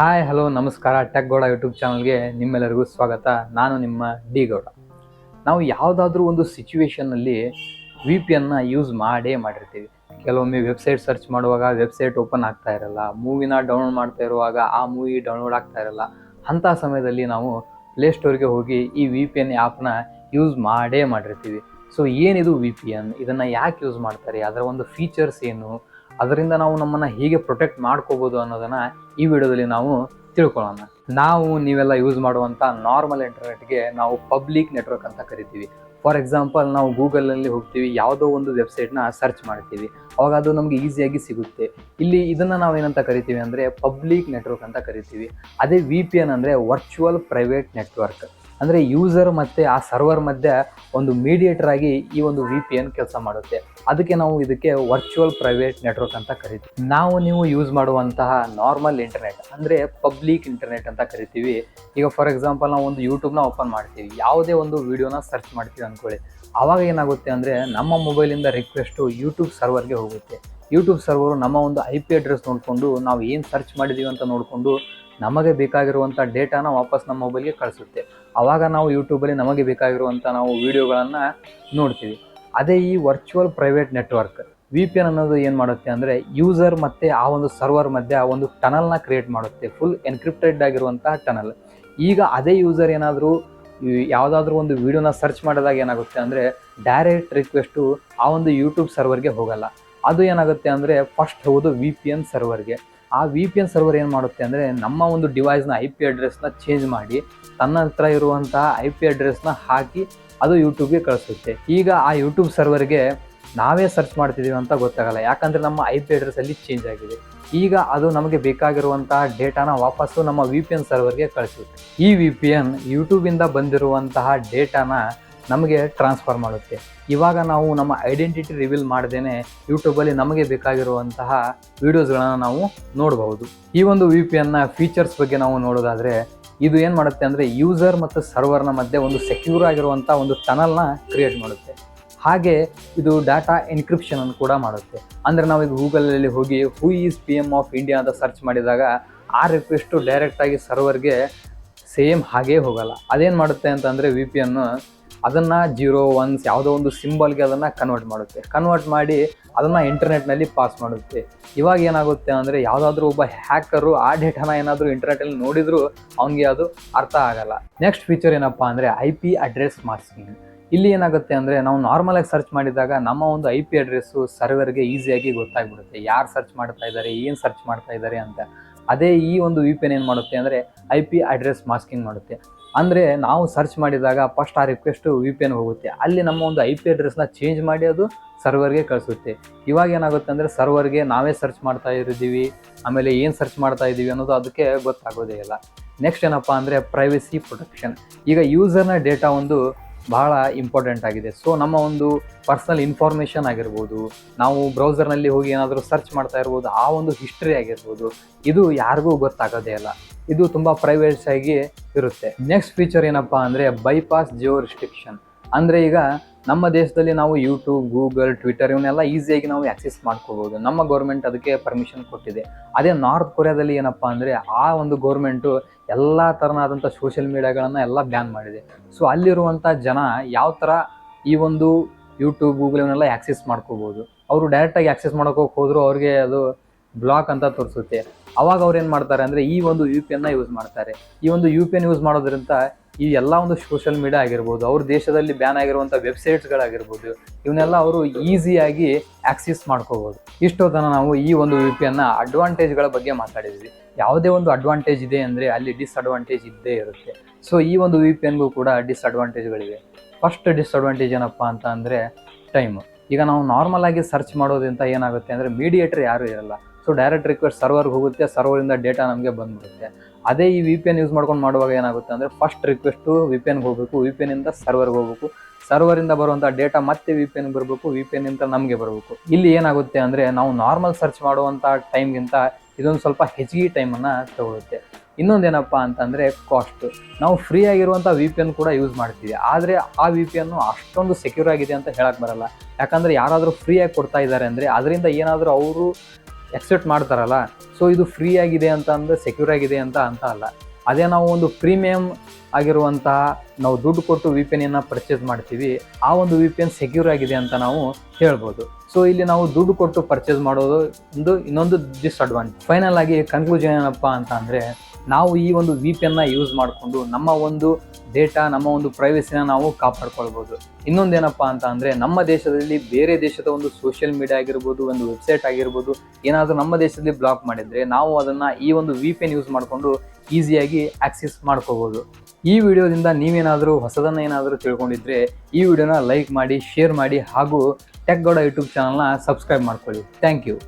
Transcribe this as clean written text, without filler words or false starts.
Hi hello ನಮಸ್ಕಾರ. Tech Gowda YouTube ಚಾನಲ್ಗೆ ನಿಮ್ಮೆಲ್ಲರಿಗೂ ಸ್ವಾಗತ. ನಾನು ನಿಮ್ಮ ಡಿ ಗೌಡ. ನಾವು ಯಾವುದಾದ್ರೂ ಒಂದು ಸಿಚುವೇಶನ್ನಲ್ಲಿ ವಿ ಪಿ ಎನ್ನ ಯೂಸ್ ಮಾಡಿರ್ತೀವಿ. ಕೆಲವೊಮ್ಮೆ ವೆಬ್ಸೈಟ್ ಸರ್ಚ್ ಮಾಡುವಾಗ ವೆಬ್ಸೈಟ್ ಓಪನ್ ಆಗ್ತಾ ಇರಲ್ಲ, ಮೂವಿನ ಡೌನ್ಲೋಡ್ ಮಾಡ್ತಾ ಇರುವಾಗ ಆ ಮೂವಿ ಡೌನ್ಲೋಡ್ ಆಗ್ತಾ ಇರಲ್ಲ. ಅಂಥ ಸಮಯದಲ್ಲಿ ನಾವು ಪ್ಲೇಸ್ಟೋರ್ಗೆ ಹೋಗಿ ಈ ವಿ ಪಿ ಎನ್ ಆ್ಯಪ್ನ ಯೂಸ್ ಮಾಡಿರ್ತೀವಿ. ಸೊ ಏನಿದು ವಿ ಪಿ ಎನ್, ಇದನ್ನು ಯಾಕೆ ಯೂಸ್ ಮಾಡ್ತಾರೆ, ಅದರ ಒಂದು ಫೀಚರ್ಸ್ ಏನು, ಅದರಿಂದ ನಾವು ನಮ್ಮನ್ನು ಹೇಗೆ ಪ್ರೊಟೆಕ್ಟ್ ಮಾಡ್ಕೋಬೋದು ಅನ್ನೋದನ್ನು ಈ ವಿಡಿಯೋದಲ್ಲಿ ನಾವು ತಿಳ್ಕೊಳ್ಳೋಣ. ನೀವೆಲ್ಲ ಯೂಸ್ ಮಾಡುವಂಥ ನಾರ್ಮಲ್ ಇಂಟರ್ನೆಟ್ಗೆ ನಾವು ಪಬ್ಲಿಕ್ ನೆಟ್ವರ್ಕ್ ಅಂತ ಕರಿತೀವಿ. ಫಾರ್ ಎಕ್ಸಾಂಪಲ್, ನಾವು ಗೂಗಲಲ್ಲಿ ಹೋಗ್ತೀವಿ, ಯಾವುದೋ ಒಂದು ವೆಬ್ಸೈಟ್ನ ಸರ್ಚ್ ಮಾಡ್ತೀವಿ, ಅವಾಗ ಅದು ನಮಗೆ ಈಸಿಯಾಗಿ ಸಿಗುತ್ತೆ. ಇಲ್ಲಿ ಇದನ್ನು ನಾವು ಏನಂತ ಕರಿತೀವಿ ಅಂದರೆ ಪಬ್ಲಿಕ್ ನೆಟ್ವರ್ಕ್ ಅಂತ ಕರಿತೀವಿ. ಅದೇ ವಿ ಪಿ ಎನ್ ಅಂದರೆ ವರ್ಚುವಲ್ ಪ್ರೈವೇಟ್ ನೆಟ್ವರ್ಕ್. ಅಂದರೆ ಯೂಸರ್ ಮತ್ತು ಆ ಸರ್ವರ್ ಮಧ್ಯೆ ಒಂದು ಮೀಡಿಯೇಟರ್ ಆಗಿ ಈ ಒಂದು ವಿ ಪಿ ಎನ್ ಕೆಲಸ ಮಾಡುತ್ತೆ. ಅದಕ್ಕೆ ನಾವು ಇದಕ್ಕೆ ವರ್ಚುವಲ್ ಪ್ರೈವೇಟ್ ನೆಟ್ವರ್ಕ್ ಅಂತ ಕರಿತೀವಿ. ನೀವು ಯೂಸ್ ಮಾಡುವಂತಹ ನಾರ್ಮಲ್ ಇಂಟರ್ನೆಟ್ ಅಂದರೆ ಪಬ್ಲಿಕ್ ಇಂಟರ್ನೆಟ್ ಅಂತ ಕರಿತೀವಿ. ಈಗ ಫಾರ್ ಎಕ್ಸಾಂಪಲ್, ನಾವು ಒಂದು ಯೂಟ್ಯೂಬ್ನ ಓಪನ್ ಮಾಡ್ತೀವಿ, ಯಾವುದೇ ಒಂದು ವಿಡಿಯೋನ ಸರ್ಚ್ ಮಾಡ್ತೀವಿ ಅಂದ್ಕೊಳ್ಳಿ. ಆವಾಗ ಏನಾಗುತ್ತೆ ಅಂದರೆ ನಮ್ಮ ಮೊಬೈಲಿಂದ ರಿಕ್ವೆಸ್ಟು ಯೂಟ್ಯೂಬ್ ಸರ್ವರ್ಗೆ ಹೋಗುತ್ತೆ. ಯೂಟ್ಯೂಬ್ ಸರ್ವರು ನಮ್ಮ ಒಂದು IP ಅಡ್ರೆಸ್ ನೋಡಿಕೊಂಡು, ನಾವು ಏನು ಸರ್ಚ್ ಮಾಡಿದ್ದೀವಿ ಅಂತ ನೋಡಿಕೊಂಡು ನಮಗೆ ಬೇಕಾಗಿರುವಂಥ ಡೇಟಾನ ವಾಪಸ್ ನಮ್ಮ ಮೊಬೈಲ್ಗೆ ಕಳಿಸುತ್ತೆ. ಆವಾಗ ನಾವು ಯೂಟ್ಯೂಬಲ್ಲಿ ನಮಗೆ ಬೇಕಾಗಿರುವಂಥ ನಾವು ವೀಡಿಯೋಗಳನ್ನು ನೋಡ್ತೀವಿ. ಅದೇ ಈ virtual private network V P N ಅನ್ನೋದು ಏನು ಮಾಡುತ್ತೆ ಅಂದರೆ ಯೂಸರ್ ಮತ್ತು ಆ ಒಂದು ಸರ್ವರ್ ಮಧ್ಯೆ ಒಂದು ಟನಲ್ನ ಕ್ರಿಯೇಟ್ ಮಾಡುತ್ತೆ, ಫುಲ್ ಎನ್ಕ್ರಿಪ್ಟೆಡ್ ಆಗಿರುವಂತಹ ಟನಲ್. ಈಗ ಅದೇ ಯೂಸರ್ ಏನಾದರೂ ಯಾವುದಾದ್ರೂ ಒಂದು ವೀಡಿಯೋನ ಸರ್ಚ್ ಮಾಡಿದಾಗ ಏನಾಗುತ್ತೆ ಅಂದರೆ ಡೈರೆಕ್ಟ್ ರಿಕ್ವೆಸ್ಟು ಆ ಒಂದು ಯೂಟ್ಯೂಬ್ ಸರ್ವರ್ಗೆ ಹೋಗಲ್ಲ. ಅದು ಏನಾಗುತ್ತೆ ಅಂದರೆ ಫಸ್ಟ್ ಹೋಗೋದು ವಿ ಪಿ ಎನ್ ಸರ್ವರ್ಗೆ. ಆ ವಿ ಪಿ ಎನ್ ಸರ್ವರ್ ಏನು ಮಾಡುತ್ತೆ ಅಂದರೆ ನಮ್ಮ ಒಂದು ಡಿವೈಸ್ನ IP ಅಡ್ರೆಸ್ನ ಚೇಂಜ್ ಮಾಡಿ ತನ್ನ ಹತ್ರ ಇರುವಂತಹ IP ಅಡ್ರೆಸ್ನ ಹಾಕಿ ಅದು ಯೂಟ್ಯೂಬ್ಗೆ ಕಳಿಸುತ್ತೆ. ಈಗ ಆ ಯೂಟ್ಯೂಬ್ ಸರ್ವರ್ಗೆ ನಾವೇ ಸರ್ಚ್ ಮಾಡ್ತಿದ್ದೀವಿ ಅಂತ ಗೊತ್ತಾಗಲ್ಲ, ಯಾಕಂದರೆ ನಮ್ಮ IP ಅಡ್ರೆಸ್ಸಲ್ಲಿ ಚೇಂಜ್ ಆಗಿದೆ. ಈಗ ಅದು ನಮಗೆ ಬೇಕಾಗಿರುವಂತಹ ಡೇಟಾನ ವಾಪಸ್ಸು ನಮ್ಮ ವಿ ಪಿ ಎನ್ ಸರ್ವರ್ಗೆ ಕಳಿಸುತ್ತೆ. ಈ ವಿ ಪಿ ಎನ್ ಯೂಟ್ಯೂಬಿಂದ ಬಂದಿರುವಂತಹ ಡೇಟಾನ ನಮಗೆ ಟ್ರಾನ್ಸ್ಫರ್ ಮಾಡುತ್ತೆ. ಇವಾಗ ನಾವು ನಮ್ಮ ಐಡೆಂಟಿಟಿ ರಿವೀಲ್ ಮಾಡ್ದೇನೆ ಯೂಟ್ಯೂಬಲ್ಲಿ ನಮಗೆ ಬೇಕಾಗಿರುವಂತಹ ವೀಡಿಯೋಸ್ಗಳನ್ನು ನಾವು ನೋಡಬಹುದು. ಈ ಒಂದು ವಿ ಪಿ ಎನ್ನ ಫೀಚರ್ಸ್ ಬಗ್ಗೆ ನಾವು ನೋಡೋದಾದರೆ, ಇದು ಏನು ಮಾಡುತ್ತೆ ಅಂದರೆ ಯೂಸರ್ ಮತ್ತು ಸರ್ವರ್ನ ಮಧ್ಯೆ ಒಂದು ಸೆಕ್ಯೂರ್ ಆಗಿರುವಂಥ ಒಂದು ಟನಲ್ನ ಕ್ರಿಯೇಟ್ ಮಾಡುತ್ತೆ. ಹಾಗೆ ಇದು ಡಾಟಾ ಎನ್ಕ್ರಿಪ್ಷನ್ ಅನ್ನು ಕೂಡ ಮಾಡುತ್ತೆ. ಅಂದರೆ ನಾವೀಗ ಗೂಗಲಲ್ಲಿ ಹೋಗಿ who is PM of India ಅಂತ ಸರ್ಚ್ ಮಾಡಿದಾಗ ಆ ರಿಕ್ವೆಸ್ಟು ಡೈರೆಕ್ಟಾಗಿ ಸರ್ವರ್ಗೆ ಸೇಮ್ ಹಾಗೇ ಹೋಗಲ್ಲ. ಅದೇನು ಮಾಡುತ್ತೆ ಅಂತಂದರೆ ವಿ ಪಿ ಎನ್ನು ಅದನ್ನು 0 1 ಯಾವುದೋ ಒಂದು ಸಿಂಬಲ್ಗೆ ಅದನ್ನು ಕನ್ವರ್ಟ್ ಮಾಡಿ ಅದನ್ನು ಇಂಟರ್ನೆಟ್ನಲ್ಲಿ ಪಾಸ್ ಮಾಡುತ್ತೆ. ಇವಾಗ ಏನಾಗುತ್ತೆ ಅಂದರೆ ಯಾವುದಾದ್ರೂ ಒಬ್ಬ ಹ್ಯಾಕರು ಆ ಡೇಟಾನ ಏನಾದರೂ ಇಂಟರ್ನೆಟಲ್ಲಿ ನೋಡಿದರೂ ಅವನಿಗೆ ಅದು ಅರ್ಥ ಆಗಲ್ಲ. ನೆಕ್ಸ್ಟ್ ಫೀಚರ್ ಏನಪ್ಪ ಅಂದರೆ IP ಅಡ್ರೆಸ್ ಮಾಸ್ಕಿಂಗ್. ಇಲ್ಲಿ ಏನಾಗುತ್ತೆ ಅಂದರೆ ನಾವು ನಾರ್ಮಲಾಗಿ ಸರ್ಚ್ ಮಾಡಿದಾಗ ನಮ್ಮ ಒಂದು IP ಅಡ್ರೆಸ್ಸು ಸರ್ವರ್ಗೆ ಈಸಿಯಾಗಿ ಗೊತ್ತಾಗ್ಬಿಡುತ್ತೆ, ಯಾರು ಸರ್ಚ್ ಮಾಡ್ತಾ ಇದ್ದಾರೆ, ಏನು ಸರ್ಚ್ ಮಾಡ್ತಾ ಇದ್ದಾರೆ ಅಂತ. ಅದೇ ಈ ಒಂದು ವಿ ಪಿ ಎನ್ ಏನು ಮಾಡುತ್ತೆ ಅಂದರೆ IP ಅಡ್ರೆಸ್ ಮಾಸ್ಕಿಂಗ್ ಮಾಡುತ್ತೆ. ಅಂದರೆ ನಾವು ಸರ್ಚ್ ಮಾಡಿದಾಗ ಫಸ್ಟ್ ಆ ರಿಕ್ವೆಸ್ಟು ವಿ ಪಿ ಎನ್ ಹೋಗುತ್ತೆ, ಅಲ್ಲಿ ನಮ್ಮ ಒಂದು IP ಅಡ್ರೆಸ್ನ ಚೇಂಜ್ ಮಾಡಿ ಅದು ಸರ್ವರ್ಗೆ ಕಳಿಸುತ್ತೆ. ಇವಾಗ ಏನಾಗುತ್ತೆ ಅಂದರೆ ಸರ್ವರ್ಗೆ ನಾವೇ ಸರ್ಚ್ ಮಾಡ್ತಾ ಇದ್ದೀವಿ, ಆಮೇಲೆ ಏನು ಸರ್ಚ್ ಮಾಡ್ತಾ ಇದ್ದೀವಿ ಅನ್ನೋದು ಅದಕ್ಕೆ ಗೊತ್ತಾಗೋದೇ ಇಲ್ಲ. ನೆಕ್ಸ್ಟ್ ಏನಪ್ಪ ಅಂದರೆ ಪ್ರೈವಸಿ ಪ್ರೊಟೆಕ್ಷನ್. ಈಗ ಯೂಸರ್ನ ಡೇಟಾ ಒಂದು ಬಹಳ ಇಂಪಾರ್ಟೆಂಟ್ ಆಗಿದೆ. ಸೊ ನಮ್ಮ ಒಂದು ಪರ್ಸನಲ್ ಇನ್ಫಾರ್ಮೇಷನ್ ಆಗಿರ್ಬೋದು, ನಾವು ಬ್ರೌಸರ್ನಲ್ಲಿ ಹೋಗಿ ಏನಾದರೂ ಸರ್ಚ್ ಮಾಡ್ತಾ ಇರ್ಬೋದು, ಆ ಒಂದು ಹಿಸ್ಟ್ರಿ ಆಗಿರ್ಬೋದು, ಇದು ಯಾರಿಗೂ ಗೊತ್ತಾಗೋದೇ ಇಲ್ಲ. ಇದು ತುಂಬ ಪ್ರೈವೇಟ್ಸಾಗಿ ಇರುತ್ತೆ. ನೆಕ್ಸ್ಟ್ ಫೀಚರ್ ಏನಪ್ಪ ಅಂದರೆ ಬೈಪಾಸ್ ಜಿಯೋ ರಿಸ್ಟ್ರಿಕ್ಷನ್. ಅಂದರೆ ಈಗ ನಮ್ಮ ದೇಶದಲ್ಲಿ ನಾವು ಯೂಟ್ಯೂಬ್, ಗೂಗಲ್, ಟ್ವಿಟರ್ ಇವನ್ನೆಲ್ಲ ಈಸಿಯಾಗಿ ನಾವು ಆ್ಯಕ್ಸೆಸ್ ಮಾಡ್ಕೋಬೋದು. ನಮ್ಮ ಗೌರ್ಮೆಂಟ್ ಅದಕ್ಕೆ ಪರ್ಮಿಷನ್ ಕೊಟ್ಟಿದೆ. ಅದೇ ನಾರ್ತ್ ಕೊರಿಯಾದಲ್ಲಿ ಏನಪ್ಪ ಅಂದರೆ ಆ ಒಂದು ಗೌರ್ಮೆಂಟು ಎಲ್ಲ ಥರನಾದಂಥ ಸೋಷಿಯಲ್ ಮೀಡಿಯಾಗಳನ್ನು ಎಲ್ಲ ಬ್ಯಾನ್ ಮಾಡಿದೆ. ಸೊ ಅಲ್ಲಿರುವಂಥ ಜನ ಯಾವ ಥರ ಈ ಒಂದು ಯೂಟ್ಯೂಬ್, ಗೂಗಲ್ ಇವನ್ನೆಲ್ಲ ಆ್ಯಕ್ಸೆಸ್ ಮಾಡ್ಕೋಬೋದು. ಅವರು ಡೈರೆಕ್ಟಾಗಿ ಆ್ಯಕ್ಸೆಸ್ ಮಾಡೋಕ್ಕೆ ಹೋದರೂ ಅವ್ರಿಗೆ ಅದು ಬ್ಲಾಕ್ ಅಂತ ತೋರಿಸುತ್ತೆ. ಅವಾಗ ಅವ್ರು ಏನು ಮಾಡ್ತಾರೆ ಅಂದರೆ ಈ ಒಂದು ಯು ಪಿ ಎನ್ನ ಯೂಸ್ ಮಾಡ್ತಾರೆ. ಈ ಒಂದು ಯು ಪಿ ಎನ್ ಯೂಸ್ ಮಾಡೋದ್ರಿಂದ ಈ ಎಲ್ಲ ಒಂದು ಸೋಷಿಯಲ್ ಮೀಡಿಯಾ ಆಗಿರ್ಬೋದು, ಅವ್ರ ದೇಶದಲ್ಲಿ ಬ್ಯಾನ್ ಆಗಿರುವಂಥ ವೆಬ್ಸೈಟ್ಸ್ಗಳಾಗಿರ್ಬೋದು, ಇವನ್ನೆಲ್ಲ ಅವರು ಈಸಿಯಾಗಿ ಆ್ಯಕ್ಸೆಸ್ ಮಾಡ್ಕೋಬೋದು. ಇಷ್ಟೊತ್ತನ ನಾವು ಈ ಒಂದು ಯು ಪಿ ಎನ್ನ ಅಡ್ವಾಂಟೇಜ್ಗಳ ಬಗ್ಗೆ ಮಾತಾಡಿದ್ವಿ. ಯಾವುದೇ ಒಂದು ಅಡ್ವಾಂಟೇಜ್ ಇದೆ ಅಂದರೆ ಅಲ್ಲಿ ಡಿಸ್ಅಡ್ವಾಂಟೇಜ್ ಇದ್ದೇ ಇರುತ್ತೆ. ಸೊ ಈ ಒಂದು ವಿ ಪಿ ಎನ್ಗೂ ಕೂಡ ಡಿಸ್ಅಡ್ವಾಂಟೇಜ್ಗಳಿವೆ. ಫಸ್ಟ್ ಡಿಸ್ಅಡ್ವಾಂಟೇಜ್ ಏನಪ್ಪ ಅಂತ ಅಂದರೆ ಟೈಮು. ಈಗ ನಾವು ನಾರ್ಮಲ್ ಆಗಿ ಸರ್ಚ್ ಮಾಡೋದ್ರಿಂದ ಏನಾಗುತ್ತೆ ಅಂದರೆ ಮೀಡಿಯೇಟರ್ ಯಾರೂ ಇರಲ್ಲ. ಸೊ ಡೈರೆಕ್ಟ್ ರಿಕ್ವೆಸ್ಟ್ ಸರ್ವರ್ಗೆ ಹೋಗುತ್ತೆ, ಸರ್ವರಿಂದ ಡೇಟಾ ನಮಗೆ ಬಂದ್ಬಿಡುತ್ತೆ. ಅದೇ ಈ ವಿ ಪಿ ಎನ್ ಯೂಸ್ ಮಾಡ್ಕೊಂಡು ಮಾಡುವಾಗ ಏನಾಗುತ್ತೆ ಅಂದರೆ ಫಸ್ಟ್ ರಿಕ್ವೆಸ್ಟು ವಿ ಪಿ ಎನ್ಗೆ ಹೋಗಬೇಕು, ವಿ ಪಿ ಎನ್ನಿಂದ ಸರ್ವರ್ಗೆ ಹೋಗಬೇಕು, ಸರ್ವರಿಂದ ಬರುವಂಥ ಡೇಟಾ ಮತ್ತೆ ವಿ ಪಿ ಎನ್ಗೆ ಬರಬೇಕು, ವಿ ಪಿ ಎನ್ನಿಂದ ನಮಗೆ ಬರಬೇಕು. ಇಲ್ಲಿ ಏನಾಗುತ್ತೆ ಅಂದರೆ ನಾವು ನಾರ್ಮಲ್ ಸರ್ಚ್ ಮಾಡುವಂಥ ಟೈಮ್ಗಿಂತ ಇದೊಂದು ಸ್ವಲ್ಪ ಹೆಚ್ಚಿಗೆ ಟೈಮನ್ನು ತಗೊಳುತ್ತೆ. ಇನ್ನೊಂದೇನಪ್ಪ ಅಂತಂದರೆ ಕಾಸ್ಟ್. ನಾವು ಫ್ರೀ ಆಗಿರುವಂಥ ವಿ ಪಿ ಎನ್ ಕೂಡ ಯೂಸ್ ಮಾಡ್ತೀವಿ, ಆದರೆ ಆ ವಿ ಪಿ ಎನ್ನು ಅಷ್ಟೊಂದು ಸೆಕ್ಯೂರ್ ಆಗಿದೆ ಅಂತ ಹೇಳಕ್ಕೆ ಬರಲ್ಲ. ಯಾಕಂದರೆ ಯಾರಾದರೂ ಫ್ರೀಯಾಗಿ ಕೊಡ್ತಾ ಇದ್ದಾರೆ ಅಂದರೆ ಅದರಿಂದ ಏನಾದರೂ ಅವರು ಎಕ್ಸೆಪ್ಟ್ ಮಾಡ್ತಾರಲ್ಲ, ಸೊ ಇದು ಫ್ರೀ ಆಗಿದೆ ಅಂತ ಅಂದರೆ ಸೆಕ್ಯೂರ್ ಆಗಿದೆ ಅಂತ ಅಲ್ಲ. ಅದೇ ನಾವು ಒಂದು ಪ್ರೀಮಿಯಂ ಆಗಿರುವಂತಹ ನಾವು ದುಡ್ಡು ಕೊಟ್ಟು ವಿ ಪಿ ಎನ್ ಪರ್ಚೇಸ್ ಮಾಡ್ತೀವಿ, ಆ ಒಂದು ವಿ ಪಿ ಎನ್ ಸೆಕ್ಯೂರ್ ಆಗಿದೆ ಅಂತ ನಾವು ಹೇಳ್ಬೋದು. ಸೊ ಇಲ್ಲಿ ನಾವು ದುಡ್ಡು ಕೊಟ್ಟು ಪರ್ಚೇಸ್ ಮಾಡೋದು ಇನ್ನೊಂದು ಡಿಸ್ಅಡ್ವಾಂಟೇಜ್. ಫೈನಲ್ ಆಗಿ ಕನ್ಕ್ಲೂಷನ್ ಏನಪ್ಪ ಅಂತ ಅಂದರೆ, ನಾವು ಈ ಒಂದು ವಿ ಪಿ ಎನ್ನ ಯೂಸ್ ಮಾಡಿಕೊಂಡು ನಮ್ಮ ಒಂದು ಡೇಟಾ, ನಮ್ಮ ಒಂದು ಪ್ರೈವಸಿನ ನಾವು ಕಾಪಾಡ್ಕೊಳ್ಬೋದು. ಇನ್ನೊಂದೇನಪ್ಪ ಅಂತ ಅಂದರೆ, ನಮ್ಮ ದೇಶದಲ್ಲಿ ಬೇರೆ ದೇಶದ ಒಂದು ಸೋಷಿಯಲ್ ಮೀಡಿಯಾ ಆಗಿರ್ಬೋದು, ಒಂದು ವೆಬ್ಸೈಟ್ ಆಗಿರ್ಬೋದು, ಏನಾದರೂ ನಮ್ಮ ದೇಶದಲ್ಲಿ ಬ್ಲಾಕ್ ಮಾಡಿದರೆ ನಾವು ಅದನ್ನು ಈ ಒಂದು ವಿ ಪಿ ಎನ್ ಯೂಸ್ ಮಾಡಿಕೊಂಡು ಈಸಿಯಾಗಿ ಆಕ್ಸೆಸ್ ಮಾಡ್ಕೋಬೋದು. ಈ ವಿಡಿಯೋದಿಂದ ನೀವೇನಾದರೂ ಹೊಸದನ್ನು ಏನಾದರೂ ತಿಳ್ಕೊಂಡಿದ್ರೆ ಈ ವಿಡಿಯೋನ ಲೈಕ್ ಮಾಡಿ, ಶೇರ್ ಮಾಡಿ ಹಾಗೂ ಟೆಕ್ ಗೌಡ ಯೂಟ್ಯೂಬ್ ಚಾನಲ್ನ ಸಬ್ಸ್ಕ್ರೈಬ್ ಮಾಡ್ಕೊಳ್ಳಿ. Thank you.